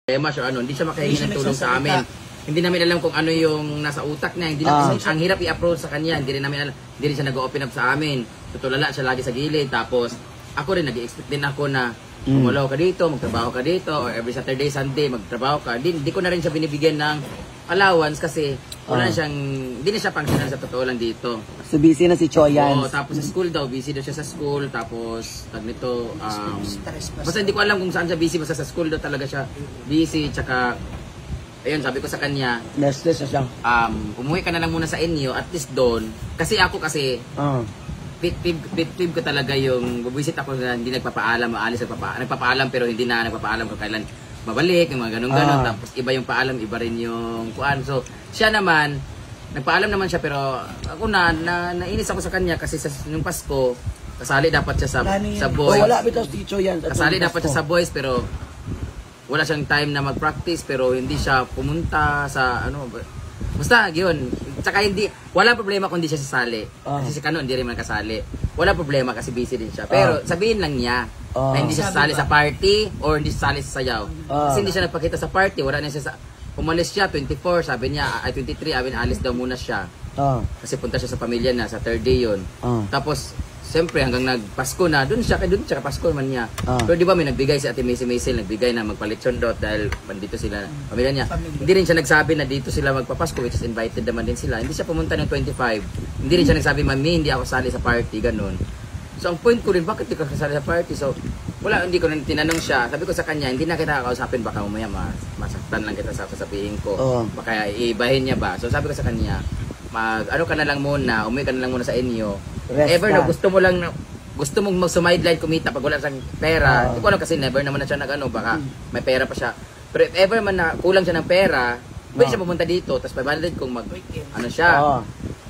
siya, hindi siya makahingi ng tulong sa amin. Hindi namin alam kung ano yung nasa utak niya. Hindi namin, ang hirap i-approach sa kanya. Hindi rin namin alam. Hindi rin siya nag-open up sa amin. Tutulala siya lagi sa gilid. Tapos, ako rin, nag-expect din ako na kumulaw ka dito, magtrabaho ka dito, or every Saturday, Sunday, magtrabaho ka. Hindi ko na rin siya binibigyan ng allowance kasi wala siyang, hindi na siya functional sa totoo lang dito. So, busy na si Choyan. Oo, tapos sa school daw, busy daw siya sa school. Tapos, nito, basta hindi ko alam kung saan siya busy. Basta sa school daw talaga siya busy. Tsaka, ayun, sabi ko sa kanya, Nestless na siya. umuwi ka na lang muna sa inyo, at least doon. Kasi ako kasi, pit ko talaga yung, bubisit ako na hindi nagpapaalam, maalis nagpapaalam pero hindi na nagpapaalam kung kailan mabalik, yung mga ganun-ganun. Tapos iba yung paalam, iba rin yung kuan. So, siya naman, nagpaalam naman siya pero ako nainis ako sa kanya kasi nung Pasko, kasali dapat siya sa boys. Wala bitaw si Choyan. Kasali dapat siya sa boys pero wala siyang time na mag-practice pero hindi siya pumunta sa basta yun. Tsaka wala problema kung hindi siya sasali. Kasi si Kano hindi rin man kasali. Wala problema kasi busy din siya. Pero sabihin lang niya na hindi siya sasali sa party or hindi siya sasali sa sayaw. Kasi hindi siya nagpakita sa party. Wala na siya umalis siya 24, sabi niya ay 23, alis daw muna siya. Kasi punta siya sa pamilya na sa third day yun. Tapos siyempre hanggang nagpasko na, doon siya Pasko man niya. Pero di ba may nagbigay si Ate Maisy, nagbigay na magpalitsyon dot dahil dito sila, pamilya niya. Hindi rin siya nagsabi na dito sila magpapasko, which is invited naman din sila. Hindi siya pumunta ng 25. Hindi rin siya nagsabi, Mami, hindi ako sali sa party, ganun. So ang point ko rin, bakit di ka kasali sa party? So wala, hindi ko rin tinanong siya. Sabi ko sa kanya, hindi na kita kakausapin, baka umaya masaktan lang kita sa sasabihin ko. Baka iibahin niya ba? So sabi ko sa kanya, ka na lang muna, umuwi ka na lang muna sa inyo. Ever na gusto mong mag-sumideline kumita pag wala siyang pera. Hindi ko alam kasi never naman na siya baka may pera pa siya. Pero if ever man na kulang siya ng pera, pwede siya pumunta dito, tapos 500 kung siya.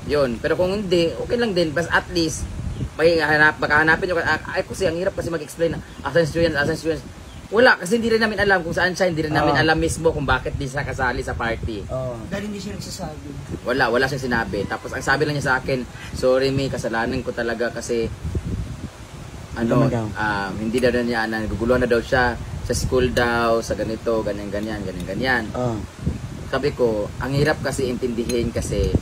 Yun. Pero kung hindi, okay lang din. Basta at least, baka hanapin nyo. Ay kasi ang hirap kasi mag-explain na asan students. Wala, kasi hindi rin namin alam kung saan siya, hindi rin namin alam mismo kung bakit di siya kasali sa party. Dahil hindi siya nagsasabi. Wala siyang sinabi. Tapos ang sabi lang niya sa akin, sorry May, kasalanan ko talaga kasi hindi daw niya, naguguluhan na daw siya sa school daw, sa ganito, ganyan. Sabi ko, ang hirap kasi intindihin kasi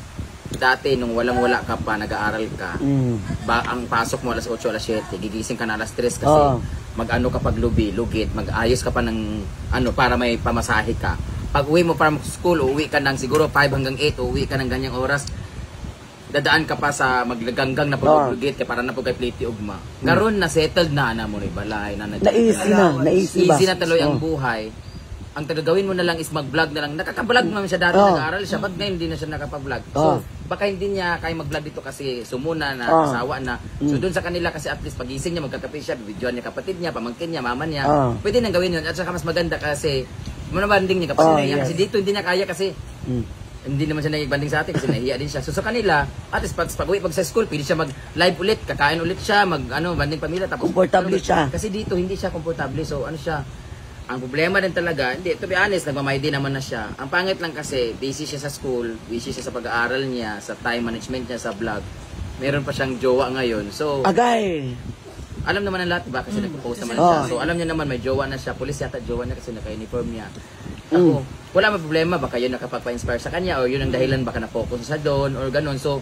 dati nung walang-wala ka pa, nag-aaral ka, ang pasok mo alas 8, alas 7, gigising ka na alas 3 kasi mag-ano ka pag lugit, mag-ayos ka pa ng para may pamasahe ka. Pag uwi mo from school, uwi ka ng siguro 5 hanggang 8, uwi ka ng ganyang oras, dadaan ka pa sa maglaganggang na paglugit kaya para na po kay pliti ugma. Ngaron na settled na mo ni balay na easy na tuloy ang buhay. Ang gagawin mo na lang is mag-vlog na lang. Nakaka-vlog naman siya dati, nag-aaral siya. Ba't ngayon hindi na siya nakapag-vlog? So, baka hindi niya kaya mag-vlog dito kasi sumuna na, asawa na. So, doon sa kanila kasi at least pagising niya, magkakape siya, videoan niya kapatid niya, pamangkin niya, mama niya. Pwede nang gawin yun. At saka mas maganda kasi, manabanding niya kapatid niya. Kasi dito hindi niya kaya kasi, hindi naman siya nag-banding sa atin kasi nahihiya din siya. So, sa kanila, at least pag-uwi, pag sa school, pwede siya mag-live ulit, kakain ulit siya, banding pamilya. Tapos, komportable siya. Kasi dito, hindi siya komportable. So, siya, ang problema din talaga, hindi, to be honest, nagmamaydi naman na siya. Ang pangit lang kasi, busy siya sa school, busy siya sa pag-aaral niya, sa time management niya, sa vlog. Meron pa siyang jowa ngayon. So, alam naman ng lahat, diba? Kasi nag-post naman siya. So, alam niya naman, may jowa na siya. Police yata jowa niya kasi naka-uniform niya. Ako, wala may problema, baka yun nakapagpa-inspire sa kanya, o yun ang dahilan, baka na-focus sa doon, or ganun. So,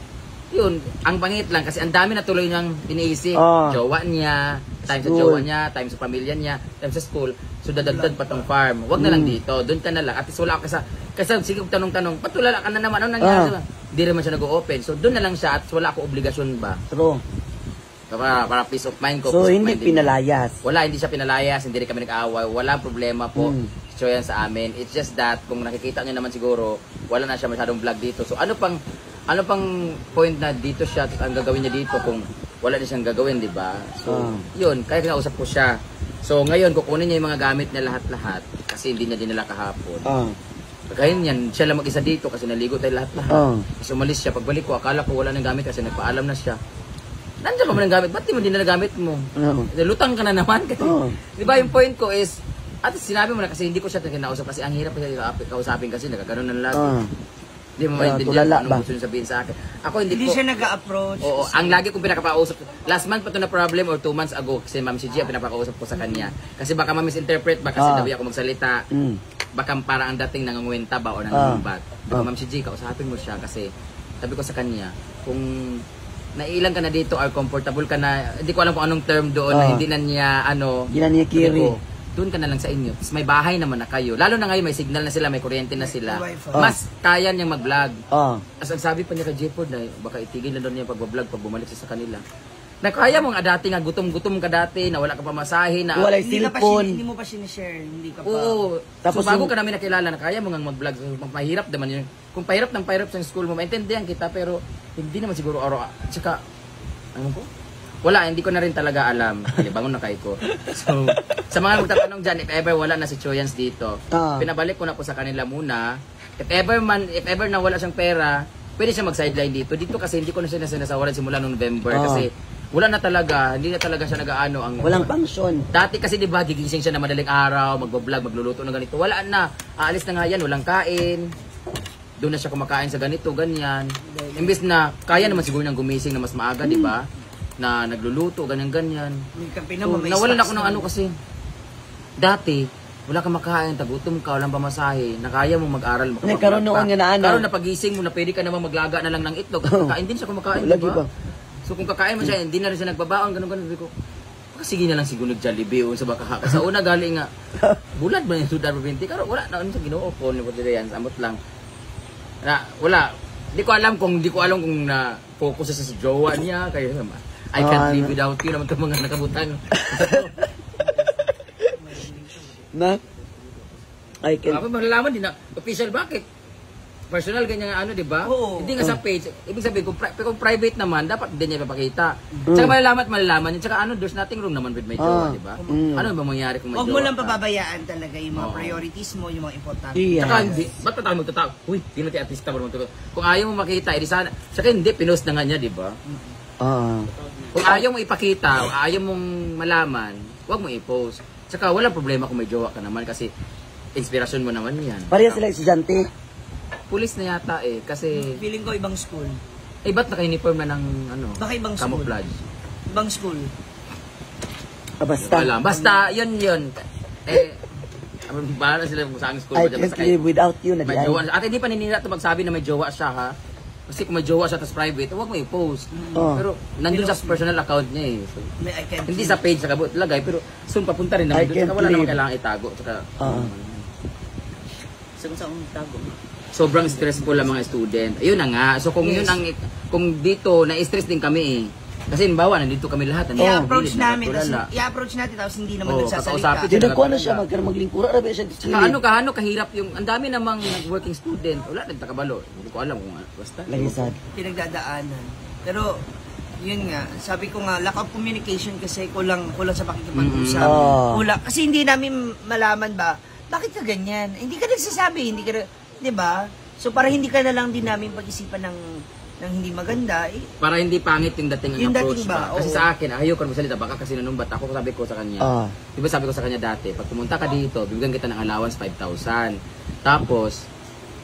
yun, ang pangit lang kasi ang dami na tuloy niyang iniisip. Jowa niya, time sa jowa niya, time sa pamilya niya, time sa school. So dadagdag pa tong farm. Wag na lang dito, doon ka na lang. At least wala ka kasi sige tanong-tanong, patulala ka na naman, ano nangyari? Hindi naman siya nag-o-open. So doon na lang siya at wala ako obligasyon ba. True. Para peace of mind ko. So hindi pinalayas. Wala, hindi siya pinalayas, hindi rin kami nag-aaway. Wala problema po. So yan sa amin. It's just that kung nakikita niyo naman siguro, wala na siya masyadong vlog dito. So ano pang point na dito siya at ang gagawin niya dito kung wala din siyang gagawin, di ba? So, yun, kaya kinausap ko siya. So, ngayon, kukunin niya yung mga gamit niya lahat-lahat kasi hindi niya dinala kahapon. Kaya yan, siya lang mag-isa dito kasi naligo tayo lahat-lahat. Kasi umalis siya. Pagbalik ko, akala ko wala nang gamit kasi nagpaalam na siya. Nandiyan pa mo ng gamit? Ba't di mo dinala gamit mo? Lutang ka na naman. Kasi, di ba yung point ko is, at sinabi mo na kasi hindi ko siya kinausap kasi ang hirap kasi kausapin kasi nagkakaroon ng lagi. Hindi mo maintindihan anong gusto niyo sabihin sa akin. Ako hindi siya nag-a-approach. Oo, ang lagi kong pinakapausap. Last month pa ito na problem or 2 months ago kasi Ma'am si Gia pinapakausap ko sa kanya. Kasi baka ma-misinterpret, baka kasi dawi ako magsalita. baka para ang dating nangungwenta ba o nangungumbat. Ma'am si G, kausapin mo siya kasi sabi ko sa kanya, kung nailang ka na dito or comfortable ka na, hindi ko alam kung anong term doon na hindi na niya, Hindi na niya kiri. Doon ka na lang sa inyo. Tapos may bahay naman na kayo. Lalo na ngayon, may signal na sila, may kuryente na sila. Mas kaya niyang mag-vlog. As ang sabi pa niya kay Jepod na baka itigil na doon niya pag-vlog pag bumalik siya sa kanila. Na kaya mo nga dati nga, gutom-gutom ka dati, na wala ka pa masahe, na wala Hindi cellphone. hindi mo pa sinishare, hindi ka pa. Oo. Tapos So bago yung- ka namin nakilala na kaya mo nga mag-vlog. So, mahirap naman yun. Kung pahirap ng pahirap sa school mo, maintindihan kita, pero hindi naman siguro araw. Tsaka, ano po? Wala, hindi ko na rin talaga alam. Ay, bangon na kayo ko. So, sa mga magtatanong dyan, if ever wala na si Choyans dito, pinabalik ko na po sa kanila muna. If ever na wala siyang pera, pwede siya mag-sideline dito. Dito kasi hindi ko na siya sinasawaran simula noong November. Kasi wala na talaga, hindi na talaga siya nag-aano. Walang function. Dati kasi di ba gigising siya na madaling araw, magbo-vlog, magluluto ng ganito. Wala na. Aalis na nga yan, walang kain. Doon na siya kumakain sa ganito, ganyan. Imbes na kaya naman siguro nang gumising na mas maaga, di ba? Na nagluluto, ganyan-ganyan. So, nawalan ako ng ano kasi. Dati, wala kang makain, tagutom ka, walang pamasahe, na kaya mo mag-aral, Nagkaroon noon nga na ano. Karoon na pagising mo na pwede ka naman maglaga na lang ng itlog. Kakain din siya kumakain, Lagi di ba? ba? So kung kakain mo siya, hindi na rin siya nagbabaon, ganun-ganun. Sabi ko, baka sige na lang siguro nag-Jollibee o sa baka. Sa una galing nga, bulad ba yung Sudar 20? Karoon, wala na, ano sa ginoo po, yan, samot lang. Na, wala. Di ko alam kung na-focus sa jowa niya, kaya naman. I can't live without you naman itong mga nakabutang. Na? I can... Ako malalaman din na official, bakit? Personal ganyan ano, di ba? Oo. Hindi nga sa page. Ibig sabihin, kung private naman, dapat hindi niya ipapakita. Tsaka malalaman yun. Tsaka ano, there's nothing wrong naman with my jowa, di ba? Ano ba mangyari kung may Huwag jowa mo lang ka? pababayaan talaga yung mga priorities mo, yung mga importante. Yes. Tsaka hindi, ba't pa tayo magtatawag? Uy, di naman tayo artista mo magtatawag. Kung ayaw mo makita, edi sana. Tsaka hindi, pinost na nga niya, di ba? Kung ayaw mo ipakita, o ayaw mong malaman, huwag mo i-post. Tsaka walang problema kung may jowa ka naman kasi inspirasyon mo naman yan. Pareha sila estudyante. Pulis na yata eh, kasi Feeling ko ibang school. ba't naka-uniform na ng ano? Baka ibang school. Camouflage? Ibang school. Basta. Wala. Basta, yun. Bahala sila kung saan school I ba dyan. can't Basta live without you. may jowa. At hindi pa ninira ito magsabi na may jowa siya, ha? Kasi kung may jowa siya tapos private, huwag mo i-post. Pero nandun sa personal account niya eh. So, I can't hindi sa page sa kabut lagay, pero soon papunta rin naman I doon. can't Saka wala naman live. kailangan itago. Saka, sa tago. sobrang stressful ang mga student. Ayun na nga. So kung yun ang, kung dito, na-stress din kami eh. Kasi bawa, nandito kami lahat. I-approach namin, tapos hindi naman nagsasalita. kakausapin Hindi ko ano siya, magkaroon rabi siya. Saka kahirap yung, ang dami namang working student. Wala, nagtakabalo. Hindi ko alam kung basta. Lagi sad. Pinagdadaanan. Pero, yun nga, sabi ko nga, lack of communication kasi kulang sa pakikipag-usap. Kulang, kasi hindi namin malaman ba, bakit ka ganyan? Hindi ka nagsasabi, hindi ka, di ba? So, para hindi ka na lang din namin pag-isipan ng hindi maganda, eh, Para hindi pangit yung dating Yung approach dating ba? ba? Kasi Oo. sa akin, ayaw ko magsalita. Baka kasi nanumbat ako, sabi ko sa kanya. Di ba sabi ko sa kanya dati, pag pumunta ka dito, bibigyan kita ng allowance 5,000. Tapos,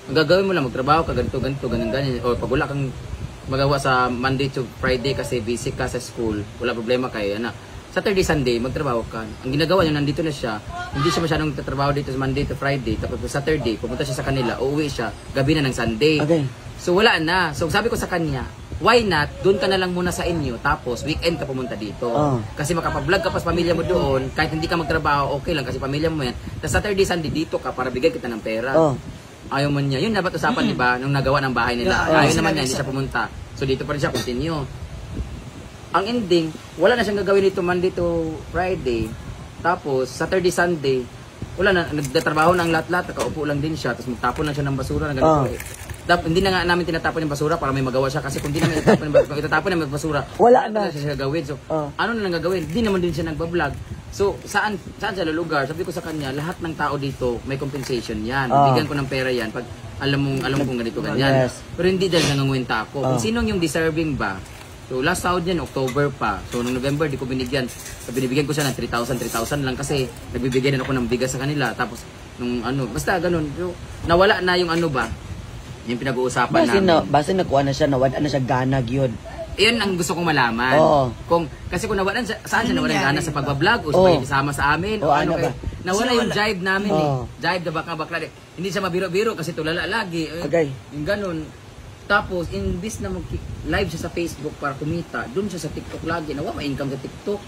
ang gagawin mo lang, magtrabaho ka, ganito, ganyan. O pag wala kang magawa sa Monday to Friday kasi busy ka sa school, wala problema kayo, anak. Saturday, Sunday, magtrabaho ka. Ang ginagawa niya, nandito na siya. Hindi siya masyadong tatrabaho dito sa Monday to Friday. Tapos Saturday, pumunta siya sa kanila, uuwi siya, gabi na ng Sunday. Okay. So wala na. So sabi ko sa kanya, why not, doon ka na lang muna sa inyo, tapos weekend ka pumunta dito. Kasi makapag-vlog ka pa sa pamilya mo doon, kahit hindi ka magtrabaho, okay lang kasi pamilya mo yan. Tapos Saturday, Sunday dito ka para bigyan kita ng pera. Ayaw man niya. Yun dapat usapan, di ba, nung nagawa ng bahay nila. Ayaw naman niya, hindi siya pumunta. So dito pa rin siya, continue. Ang ending, wala na siyang gagawin dito Monday to Friday. Tapos, Saturday, Sunday, wala na, nagtatrabaho na ang lahat-lahat, nakaupo lang din siya, tapos magtapon lang siya ng basura na ganito. Hindi na nga namin tinatapon yung basura para may magawa siya kasi kung di namin itatapon yung basura, Wala na siya gagawin. So, ano na lang gagawin? Di naman din siya nagbablog. So, saan siya lugar? Sabi ko sa kanya, lahat ng tao dito may compensation yan. Bigyan ko ng pera yan pag alam kong ganito, ganyan. Pero hindi dahil nangungwenta ako. Kung sinong yung deserving ba? So, last sahod yan, October pa. So, noong November, di ko binigyan. So, binibigyan ko siya ng 3,000 lang kasi nagbibigay din ako ng bigas sa kanila. Tapos, basta ganun. So, nawala na yung yung pinag-uusapan namin. Basta nakuha na siya, nawala na siya ganag yun. Iyon ang gusto kong malaman. Kasi kung nawalan, saan siya nawalan gana sa pagbablog o sa isama sa amin? O ano nawala yung jive namin Oo. Jive na bakla. Hindi siya mabiro-biro kasi tulala lagi. Okay. Yung ganun. Tapos, imbis na mag-live siya sa Facebook para kumita, doon siya sa TikTok lagi. Nawa, ma-income sa TikTok.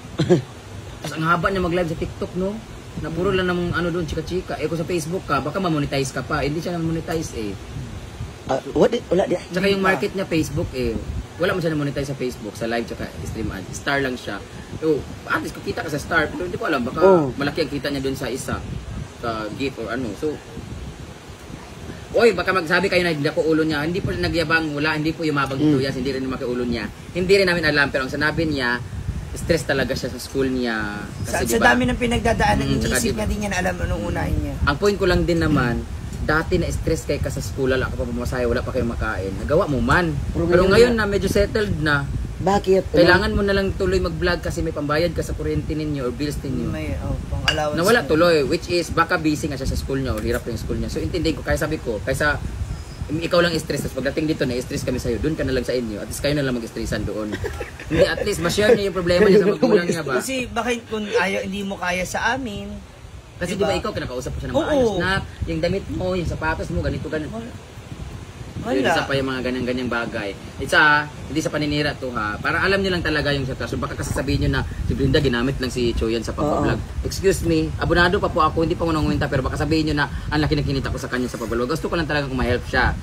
Tapos ang haba niya mag-live sa TikTok, no? Na puro lang ng ano doon, chika-chika. Kung sa Facebook ka, baka ma-monetize ka pa. Hindi siya na-monetize eh. Wala di. Tsaka yung market niya Facebook eh. Wala man siya na-monetize sa Facebook, sa live tsaka stream ad. Star lang siya. So, at least kukita ka sa star, pero hindi ko alam, baka malaki ang kita niya doon sa isa. Sa gift or ano. So, oy, baka magsabi kayo na hindi ako ulo niya. Hindi po nagyabang, wala, hindi po yumabang tuyas, hindi rin makiulo niya. Hindi rin namin alam, pero ang sinabi niya, stress talaga siya sa school niya. Kasi, Sa diba, dami ng pinagdadaanan, tsaka iniisip diba, niya din niya na alam anong unahin niya. ang point ko lang din naman, dati na stress kay ka sa school, wala ka pa pumasaya, wala pa kayong makain. Nagawa mo man. Pero ngayon na medyo settled na, Bakit? kailangan mo na lang tuloy mag-vlog kasi may pambayad ka sa kuryente ninyo or bills ninyo. May pang allowance. Nawala tuloy, which is baka busy nga siya sa school niya or hirap yung school niya. So intindihin ko, kaya sabi ko, kaysa ikaw lang stress, tapos pagdating dito na-stress kami sa'yo, doon ka na lang sa inyo, at least kayo na lang mag-stressan doon. Hindi, at least ma-share niya yung problema niya sa magulang niya ba? Kasi bakit kung hindi mo kaya sa amin, Kasi diba? di ba ikaw, kinakausap ko siya ng Oo. maayos na, yung damit mo, yung sapatos mo, ganito, ganito. Yun, isa pa yung mga ganyang-ganyang bagay. Isa, hindi sa paninira to ha. Para alam niyo lang talaga yung sitwasyon. Baka kasi sabihin niyo na si Brenda ginamit lang si Choyan sa pag-vlog. Excuse me, abonado pa po ako, hindi pa ko nangunginta, pero baka sabihin niyo na ang laki na kinita ko sa kanya sa pag-vlog. Gusto ko lang talaga kung ma-help siya.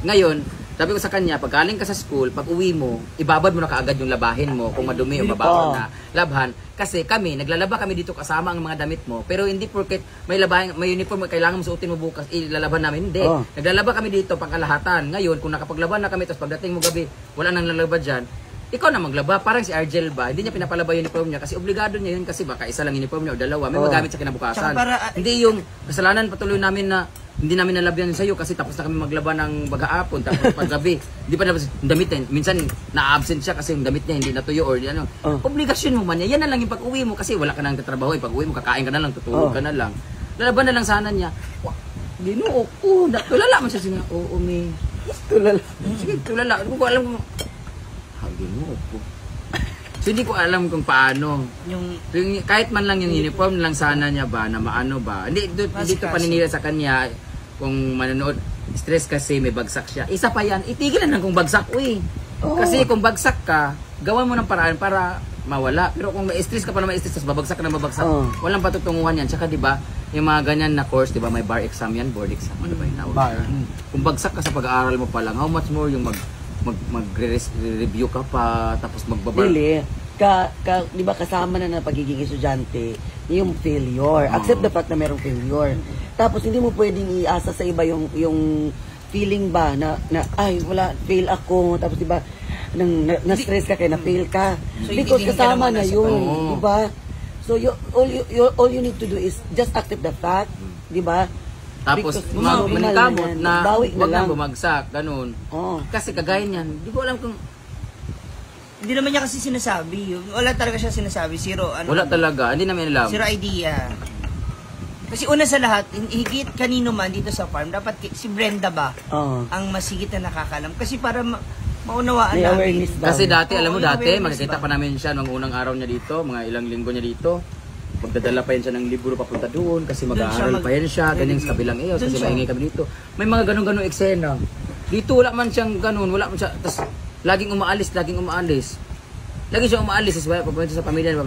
Ngayon, sabi ko sa kanya, pag galing ka sa school, pag uwi mo, ibabad mo na kaagad yung labahin mo, kung madumi o mabaho na labhan. Kasi kami, naglalaba kami dito kasama ang mga damit mo, pero hindi porket may labahin, may uniform, kailangan mo suotin mo bukas, ilalaban namin. Hindi. Naglalaba kami dito pangkalahatan. Ngayon, kung nakapaglaban na kami, tapos pagdating mo gabi, wala nang lalaba dyan, ikaw na maglaba. Parang si Argel ba, hindi niya pinapalaba yung uniform niya kasi obligado niya yun kasi baka isa lang uniform niya o dalawa, may magamit sa kinabukasan. Hindi yung kasalanan patuloy namin na hindi namin nalabyan sa'yo kasi tapos na kami maglaba ng baghapon tapos paggabi hindi pa nalabas yung damit niya. Minsan na-absent siya kasi yung damit niya hindi natuyo or ano. Obligasyon mo man yan. Yan na lang yung pag-uwi mo kasi wala ka nang tatrabaho. Pag-uwi mo kakain ka na lang, tutulog ka na lang. Lalaban na lang sana niya. Ginoo ko. Tulala man siya siya. Oo, may. Tulala. Sige, tulala. Hindi ko alam kung ginoo ko. So hindi ko alam kung paano. Yung kahit man lang yung uniform lang sana niya ba na maano ba. Hindi dito paninira sa kanya kung manonood stress kasi may bagsak siya. Isa pa yan, itigil na lang kung bagsak. Uy. Kasi kung bagsak ka, gawan mo ng paraan para mawala. Pero kung ma-stress ka pa na ma-stress, tapos babagsak ka na babagsak, walang patutunguhan yan. Tsaka diba, yung mga ganyan na course, diba, may bar exam yan, board exam. Ano ba yung tawag? Bar. Kung bagsak ka sa pag-aaral mo pa lang, how much more yung mag-review ka pa, tapos magbabar. Really? Di ba kasama na pagiging estudyante, yung failure. Accept the fact na merong failure. Tapos hindi mo pwedeng iasa sa iba yung feeling ba na ay wala, fail ako. Tapos di ba, na-stress ka kaya na-fail ka. So, because kasama na yun. Di ba? So all you need to do is just accept the fact. Di ba? Tapos, manikamot na huwag na bumagsak, ganun. Kasi kagaya niyan, di ko alam kung hindi naman niya kasi sinasabi. Wala talaga siya sinasabi. Zero. Wala talaga. Hindi namin alam. Zero idea. Kasi una sa lahat, higit kanino man dito sa farm, dapat si Brenda ba ang masigit na nakakalam. Kasi para maunawaan namin. Kasi dati, alam mo dati, makikita pa namin siya nung unang araw niya dito, mga ilang linggo niya dito. Magdadala pa yan siya ng libro papunta doon kasi mag-aaral pa yan siya, ganyan sa kabilang iyo, kasi maingay kami dito. May mga ganun-ganun eksena. Dito wala man siyang ganun, wala man siya, tas laging umaalis. Lagi siya umaalis, papunta sa pamilya.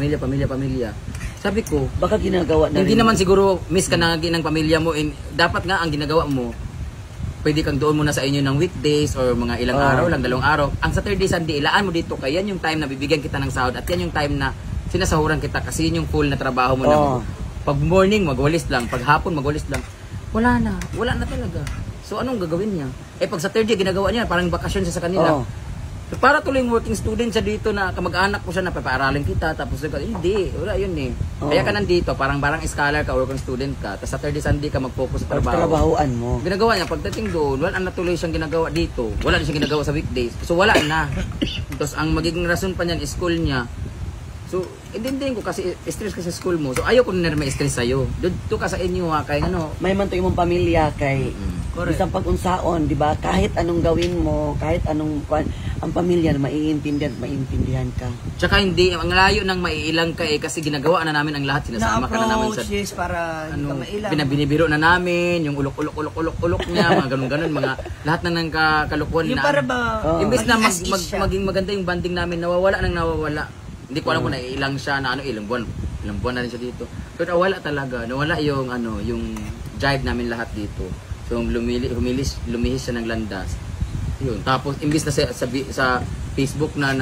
Sabi ko, baka ginagawa na hindi naman siguro miss ka na ng pamilya mo. Dapat nga ang ginagawa mo, pwede kang doon muna sa inyo ng weekdays or mga ilang araw lang, 2 araw. Ang Saturday, Sunday, ilaan mo dito kaya yan yung time na bibigyan kita ng sahod at yan yung time na sinasahuran kita kasi yun yung full na trabaho mo na pag morning magwalis lang, pag hapon magwalis lang. Wala na talaga. So anong gagawin niya? Pag Saturday ginagawa niya, parang bakasyon siya sa kanila. Para tuloy working student siya dito na kamag-anak ko siya na papaaralin kita tapos hindi, wala yun eh. Kaya ka nandito, parang scholar ka, working student ka, tapos Saturday, Sunday ka mag-focus sa trabaho. Trabahoan mo. Ginagawa niya, pagdating doon, wala na tuloy siyang ginagawa dito. Wala na siyang ginagawa sa weekdays. So wala na. Tapos ang magiging rason pa niyan is school niya. So, intindihin ko kasi stress ka sa school mo. So ayaw ko na may stress sa'yo. Doon ka sa inyo ha, kay ano. May man to imong pamilya kay Correct. Isang pag-unsaon, di ba? Kahit anong gawin mo, kahit anong, ang pamilya na maiintindihan ka. Tsaka hindi, ang layo ng maiilang ka kasi ginagawa na namin ang lahat. Sinasama ka na namin sa... Na-approach, yes, para hindi ka mailang. Binibiro na namin, yung ulok niya, mga ganun-ganun, mga lahat na ng kalukuhan Yung na... para ba, Imbes na maging as is siya. maging maganda yung banding namin, nawawala. Hindi ko alam kung naiilang siya na ilang buwan na rin siya dito. Pero nawala talaga, nawala yung yung jive namin lahat dito. So lumihis siya ng landas. Yun. Tapos imbis na sa Facebook na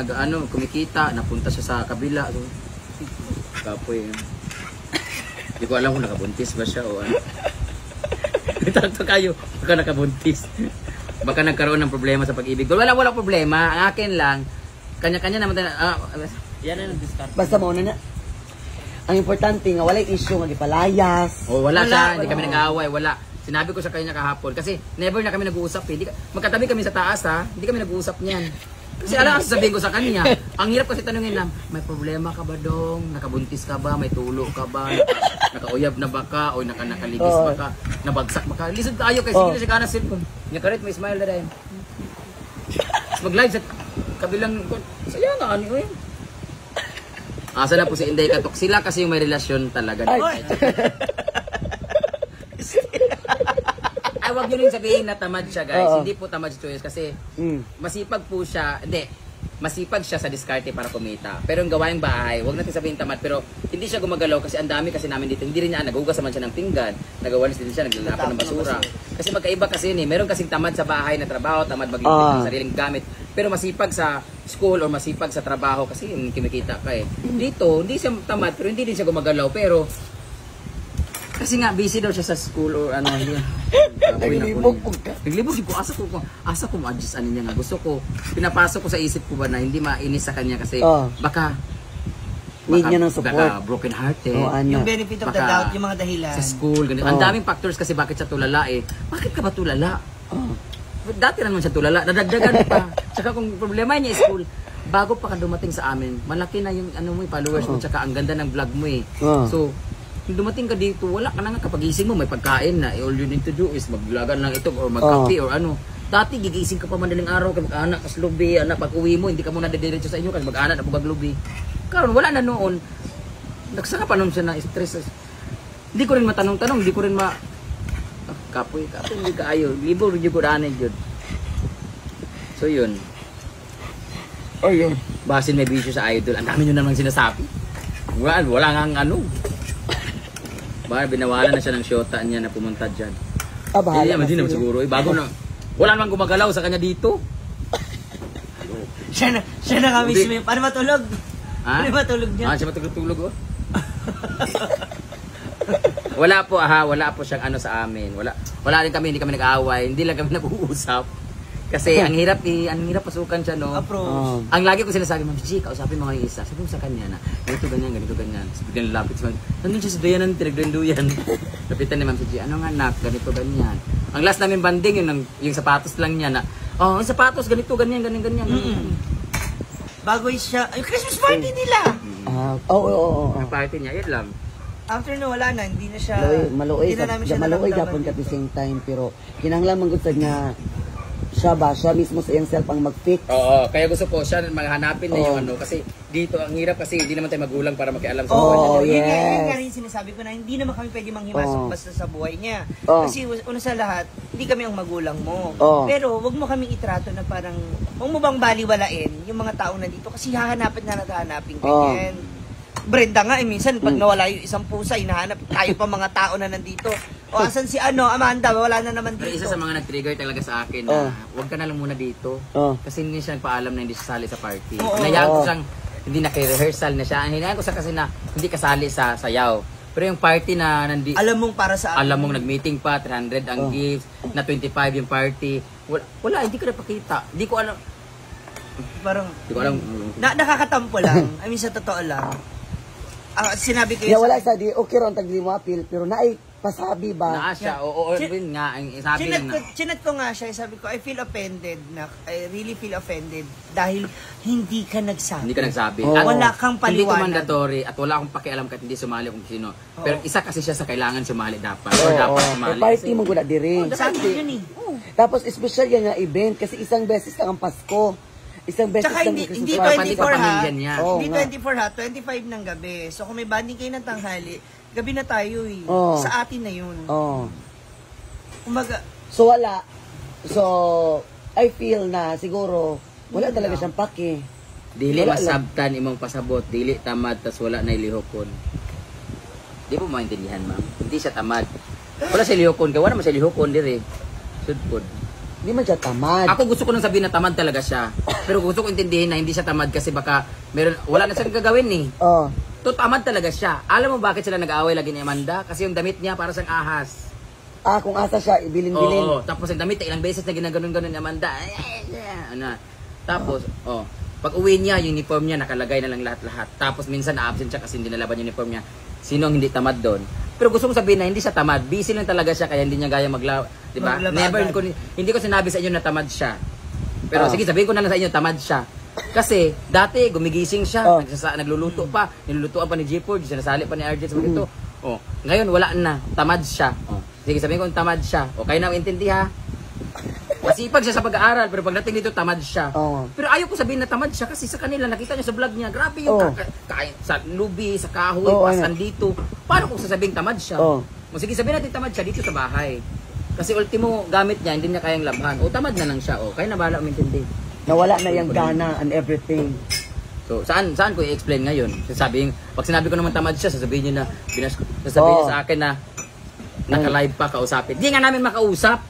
kumikita, napunta siya sa kabila. So, kapoy. Hindi ko alam kung nakabuntis ba siya o ano. Ito kayo, baka nakabuntis. Baka nagkaroon ng problema sa pag-ibig. Wala problema. Ang akin lang, kanya-kanya naman tayo. Yan na nag-discard. Basta mauna na. Ang importante nga, wala issue, magipalayas. Wala siya, hindi kami nag-aaway, wala. Sinabi ko sa kanya kahapon kasi never na kami nag-uusap eh. Magkatabi kami sa taas hindi kami nag-uusap niyan. Kasi alam ang sasabihin ko sa kanya. Ang hirap kasi tanungin na, may problema ka ba dong? Nakabuntis ka ba? May tulo ka ba? Nakauyab na ba ka? O nakaligis ba ka? Nabagsak ba ka? Lisod tayo kasi sige na siya ka na cellphone. Nyakarit, may smile na dahil. Mag-live sa kabilang, saya nga, ano yun? Asa na po si Inday Katok. Sila kasi yung may relasyon talaga. Ay, wag nyo rin sabihin na tamad siya, guys. Hindi po tamad si Choyos kasi masipag po siya. Hindi, masipag siya sa diskarte para kumita. Pero yung gawaing bahay, wag natin sabihin tamad. Pero hindi siya gumagalaw kasi ang dami kasi namin dito. Hindi rin niya, nagugas naman siya ng pinggan. Nagawalis din siya, naglalapon ng basura. Kasi magkaiba kasi meron kasing tamad sa bahay na trabaho, tamad maglilinis ng sariling gamit. Pero masipag sa school or masipag sa trabaho kasi yung kumikita ka eh. Dito, hindi siya tamad pero hindi din siya gumagalaw. Pero kasi nga busy daw siya sa school or ano yun. Naglibog po ka. Naglibog ko asa ko ma-adjust ano niya nga. Gusto ko pinapasok ko sa isip ko ba na hindi mainis sa kanya kasi baka need niya ng support. Baka broken hearted. Yung benefit of the doubt, yung mga dahilan. Sa school, ganito. Ang daming factors kasi bakit siya tulala eh. Bakit ka ba tulala? Dati naman siya tulala, nadagdagan pa. Tsaka kung problema niya is school, bago pa ka dumating sa amin, malaki na yung followers mo, tsaka ang ganda ng vlog mo eh. So, kung dumating ka dito, wala ka na nga kapagising mo, may pagkain na. All you need to do is maglagan lang ito or magkape or ano. Dati, gigising ka pa madaling araw, kay mag-anak, kas lubi, pag uwi mo, hindi ka muna dediretso sa inyo, kasi mag-anak na pugag lubi. Karon wala na noon. Nagsaka pa noon siya na stress. Hindi ko rin matanong-tanong, hindi ko rin kapoy, hindi ka ayo. Libo rin yung kudanin yun. So yun. Yun. Basin may bisyo sa idol. Ang dami nyo namang sinasabi. Wala nga binawalan na siya ng syota niya na pumunta dyan. Bahala Hindi naman siguro. Bago na. Wala namang gumagalaw sa kanya dito. Siya na nga mismo yung, paano matulog? Paano matulog niya? Siya matulog-tulog Wala po siyang sa amin. Wala rin kami, hindi kami nag-aaway, hindi lang kami nag-uusap. Kasi ang hirap pasukan siya, no? Approach. Ang lagi ko sinasabi, Ma'am Gigi, kausapin mo kayo isa. Sabi mo sa kanya na, ganito ganyan. Sabi ko lapit sa nandun siya sa duyanan, tinagduyan. Lapitan ni Ma'am Gigi, ano nga nak, ganito ganyan. Ang last namin banding, yung sapatos lang niya na, yung sapatos, ganito ganyan. Bago siya, yung Christmas party nila. Ang party niya, yun lang. After na wala na, hindi na siya, Maluoy hindi na namin siya gapon naramdaman ka at the same time, pero kinahanglan manggutad nga siya mismo sa iyang self ang mag-fix. Oo, kaya gusto ko siya maghanapin na yung kasi dito ang hirap kasi hindi naman tayo magulang para makialam sa buhay niya. Yun nga rin sinasabi ko na hindi naman kami pwede manghimasok basta sa buhay niya. Kasi una sa lahat, hindi kami ang magulang mo. Pero wag mo kaming itrato na parang, wag mo bang baliwalain yung mga tao nandito kasi hahanapin ganyan. Brenda nga minsan pag nawala yung isang pusa, hinahanap tayo pa mga tao na nandito. Asan si Amanda, wala na naman dito. Pero isa sa mga nag-trigger talaga sa akin na huwag ka na lang muna dito. Kasi hindi siya nagpaalam na hindi siya sali sa party. Hinayaan ko siyang hindi naki-rehearsal na siya. Hinayaan ko siya kasi na hindi kasali sa sayaw. Pero yung party na alam mong para sa alam mong nag-meeting pa, 300 ang gifts, na 25 yung party. Wala, hindi ko napakita. Hindi ko alam. Parang Hindi ko alam. nakakatampo lang. I mean sa totoo lang. Sinabi ko wala sa di okay ron tagli mo appeal pero naay pasabi ba? Naa siya, oo, rin nga, ang sabi Chinat na. chinat ko nga siya, sabi ko, I feel offended I really feel offended dahil hindi ka nagsabi. Hindi ka nagsabi. Oo. At Wala kang Hindi ko paliwanag. mandatory at wala akong pakialam kahit hindi sumali kung sino. Pero isa kasi siya sa kailangan sumali dapat. Or Oo, dapat oo. sumali. Eh, party mo gula diri. Sabi ko yun eh. Tapos special yan nga event kasi isang beses lang ang Pasko. Isang beses Tsaka lang hindi, ang hindi Christmas. Pati 24 ha. pamilya niya. Oo Hindi nga. 24 ha, 25 ng gabi. So kung may banding kayo ng tanghali, gabi na tayo eh. Oo. Sa atin na yun. Oh. Kumbaga, So wala. So I feel na siguro wala talaga siyang pake. Dili Wala lang. masabtan imong pasabot, dili tamad tas wala na ilihokon. Di mo maintindihan, ma'am. Hindi siya tamad. Wala siya lihokon, kaya wala man siya lihokon diri. Sudpod. Hindi man siya tamad. Ako gusto ko nang sabihin na tamad talaga siya. Pero gusto ko intindihin na hindi siya tamad kasi baka meron wala na siyang gagawin eh. Oh. To tamad talaga siya. Alam mo bakit sila nag-aaway lagi ni Amanda? Kasi yung damit niya para siyang ahas. Kung asa siya, ibilin-bilin. Oo, tapos ang damit ilang beses na ginaganon-ganon ni Amanda. Ano. Tapos, pag uwi niya, yung uniform niya nakalagay na lang lahat-lahat. Tapos minsan na-absent siya kasi hindi nalaban yung uniform niya. Sino ang hindi tamad doon? Pero gusto kong sabihin na hindi siya tamad. Busy lang talaga siya kaya hindi niya gaya di ba? Never ko hindi ko sinabi sa inyo na tamad siya. Pero sige, sabihin ko na lang sa inyo tamad siya. Kasi dati gumigising siya, nagluluto pa, nilulutuan pa ni Jeepord, sinasali pa ni RJ sa mga ito. Ngayon wala na, tamad siya. Sige, sabihin ko tamad siya. O kayo na intindi ha. Masipag siya sa pag-aaral, pero pagdating dito tamad siya. Pero ayaw ko sabihin na tamad siya kasi sa kanila nakita niyo sa vlog niya, grabe yung kain sa lubi, sa kahoy, pasan dito. Paano kung sasabing tamad siya? Sige, sabihin natin tamad siya dito sa bahay. Kasi ultimo gamit niya, hindi niya kayang labhan. Tamad na lang siya. Kayo na bahala umintindi. Nawala na yung gana and everything. So, saan ko i-explain ngayon? Pag sinabi ko naman tamad siya, sasabihin niya sasabihin niya sa akin na naka-live pa, kausapin. Hindi nga namin makausap.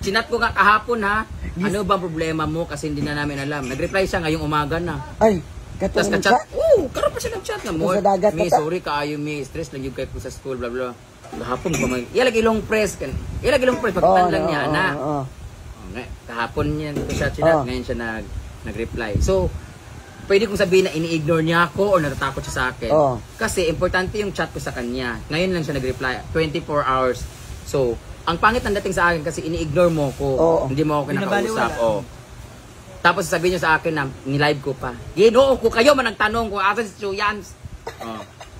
Sinat ko nga kahapon ha. Ano ba problema mo kasi hindi na namin alam. Nag-reply siya ngayong umaga na. Ay, Tapos katulad na-chat. siya. Karoon pa siya nag-chat na mo. Sa dagat Me, pa ta- sorry kaayo me. Stress lang yung kayo po sa school, blah blah. Kahapon ko mag... Ilag ilong press. Ilag ilong press. Pagkitan lang niya, na. Kahapon niya ko siya chinat. Ngayon siya nag-reply. So, pwede kong sabihin na ini-ignore niya ako o natatakot siya sa akin. Kasi importante yung chat ko sa kanya. Ngayon lang siya nag-reply. 24 hours. So, ang pangit ng dating sa akin kasi ini-ignore mo ko. Hindi mo ako kinakausap. Tapos sasabihin niyo sa akin na ni-live ko pa. Ginoo ko kayo man nagtanong kung asa si Chuyans.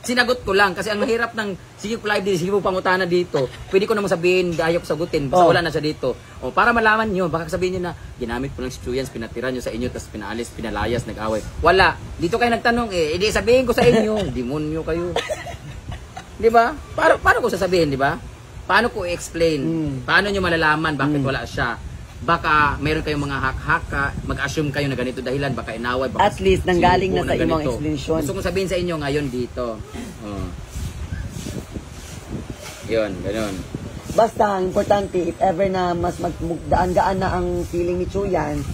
Sinagot ko lang kasi ang mahirap ng sige ko live dito, sige mo pangutana dito. Pwede ko naman sabihin, ayaw ko sagutin, basta wala na siya dito. Para malaman niyo, baka sabihin niyo na ginamit ko lang si Chuyans, pinatira niyo sa inyo, tapos pinaalis, pinalayas, nag-away. Wala. Dito kayo nagtanong hindi sabihin ko sa inyo, demonyo kayo. Di ba? Paano ko sasabihin, di ba? Paano ko i-explain? Paano nyo malalaman bakit wala siya? Baka meron kayong mga hak-haka, mag-assume kayo na ganito dahilan, baka inaway, baka At least, nanggaling na sa imong ganito. explanation. Gusto kong sabihin sa inyo ngayon dito. Yun, ganun. Basta, ang importante, if ever na mas magdaan-gaan na ang feeling ni Chuyan,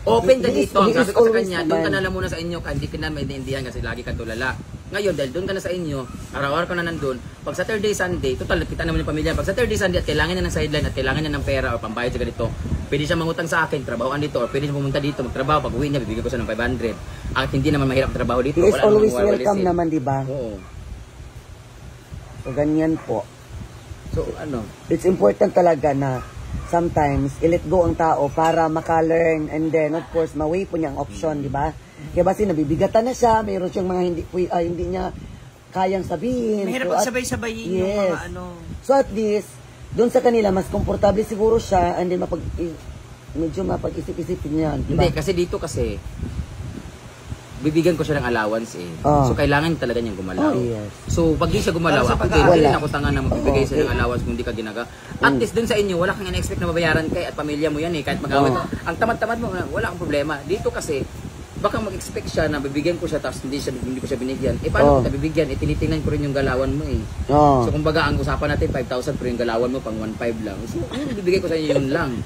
Open ka he is- dito. he Sabi is ko sa always kanya, doon ka naman. na lang muna sa inyo, hindi ka na maintindihan kasi lagi ka tulala. Ngayon, dahil doon ka na sa inyo, araw-araw ka na nandun, pag Saturday, Sunday, total, kita naman yung pamilya, pag Saturday, Sunday, at kailangan niya ng sideline, at kailangan niya ng pera o pambayad sa ganito, pwede siya mangutang sa akin, trabahoan dito, or pwede siya pumunta dito, magtrabaho, pag uwi niya, bibigyan ko siya ng 500. At hindi naman mahirap trabaho dito. he is wala namang always mawawalisin. welcome naman, di ba? Oo. So, ganyan po. So, ano, It's important talaga na sometimes, i-let go ang tao para maka-learn and then, of course, ma-weigh po niya ang option, di ba? Kaya basi nabibigatan na siya, mayroon siyang mga hindi niya kayang sabihin. mahirap at- pagsabay-sabayin yung Yes. mga ano. So at least, doon sa kanila, mas komportable siguro siya and then medyo mapag-isip-isipin niya. Di ba? hindi, kasi dito kasi, bibigyan ko siya ng allowance eh. So, kailangan talaga niyang gumalaw. Yes. So, pag di siya gumalaw, Para sa ako din, pag-aaral. hindi rin ako tanga na magbibigay sa ng allowance kung di ka ginaga. At least dun sa inyo, wala kang in-expect na babayaran kay at pamilya mo yan eh. Kahit mag-awit. Ang tamad-tamad mo, wala kang problema. Dito kasi, baka mag-expect siya na bibigyan ko siya tapos hindi ko siya binigyan. Paano kita bibigyan? Tinitingnan ko rin yung galawan mo eh. So, kumbaga, ang usapan natin, 5,000 pero yung galawan mo pang 1,500 lang. So, yun, bibigay ko sa inyo yun lang.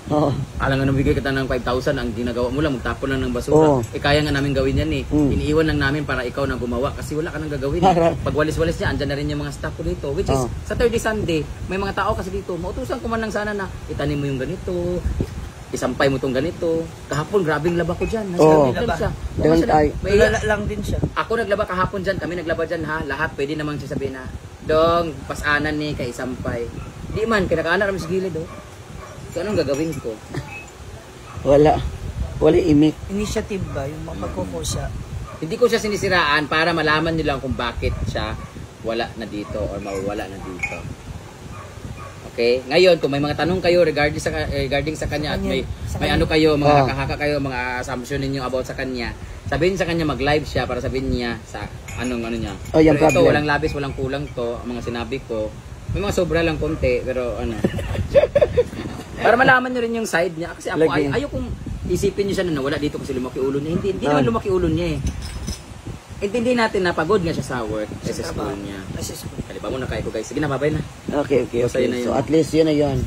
Alam nga nabigay kita ng 5,000, ang ginagawa mo lang, magtapon lang ng basura. Kaya nga namin gawin yan eh. Iniiwan lang namin para ikaw na gumawa kasi wala ka nang gagawin. Pag walis-walis niya, andyan na rin yung mga staff ko dito. Which is, Saturday, Sunday, may mga tao kasi dito, mautusan ko man lang sana na itanim mo yung ganito, isampay mo tong ganito. Kahapon, grabing laba ko dyan. Laba. Siya. Ganun ay. Tulala lang din siya. Ako naglaba kahapon dyan, kami naglaba dyan ha. Lahat pwede namang sasabihin na, Dong, pasanan ni kay Sampay. Di man, kinakaana naman sa gilid, oh. So, anong gagawin ko? Wala. Wala imik. Initiative ba? Yung mapag-focus siya. Hindi ko siya sinisiraan para malaman niyo lang kung bakit siya wala na dito or mawawala na dito. Okay? Ngayon, kung may mga tanong kayo regarding sa kanya at may ano kayo, mga haka-haka kayo, mga assumption ninyo about sa kanya, sabihin sa kanya mag-live siya para sabihin niya sa anong ano niya. Oh, yung pero ito, problem. walang labis, walang kulang to, ang mga sinabi ko. May mga sobra lang konti, pero ano. Para malaman niyo rin yung side niya. Kasi ako, ayaw kong isipin niyo siya na nawala dito kasi lumaki ulo niya. Hindi naman lumaki ulo niya eh. Intindihin natin na pagod nga siya sa work, sa school niya. Kaliba mo na kayo ko guys. Sige na, babay na. Okay. Masaya na yun. So at least yun na yun.